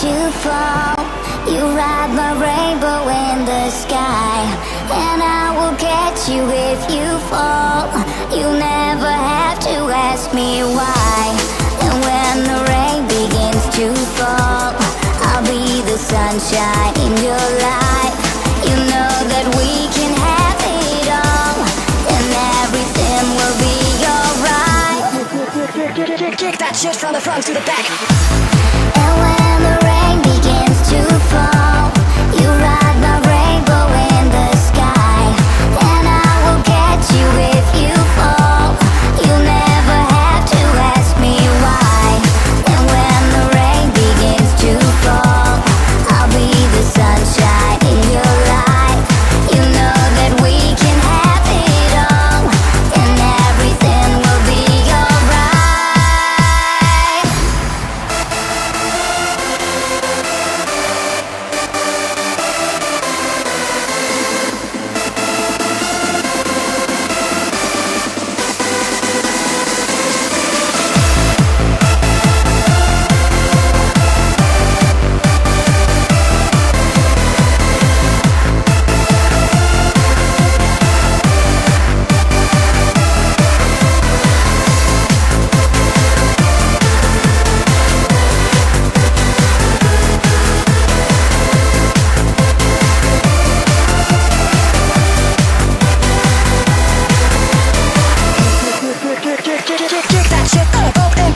to fall. You ride my rainbow in the sky, and I will catch you if you fall. You'll never have to ask me why. And when the rain begins to fall, I'll be the sunshine in your life. You know that we can have it all, and everything will be alright. Kick that shit from the front to the back. And when the rain begins to fall, you ride my rainbow in the sky, and I will catch you if you fall. You'll never have to ask me why. And when the rain begins to fall, I'll be the sunshine in your life. You know that we can have it all, and everything will be alright. Kick that shit up and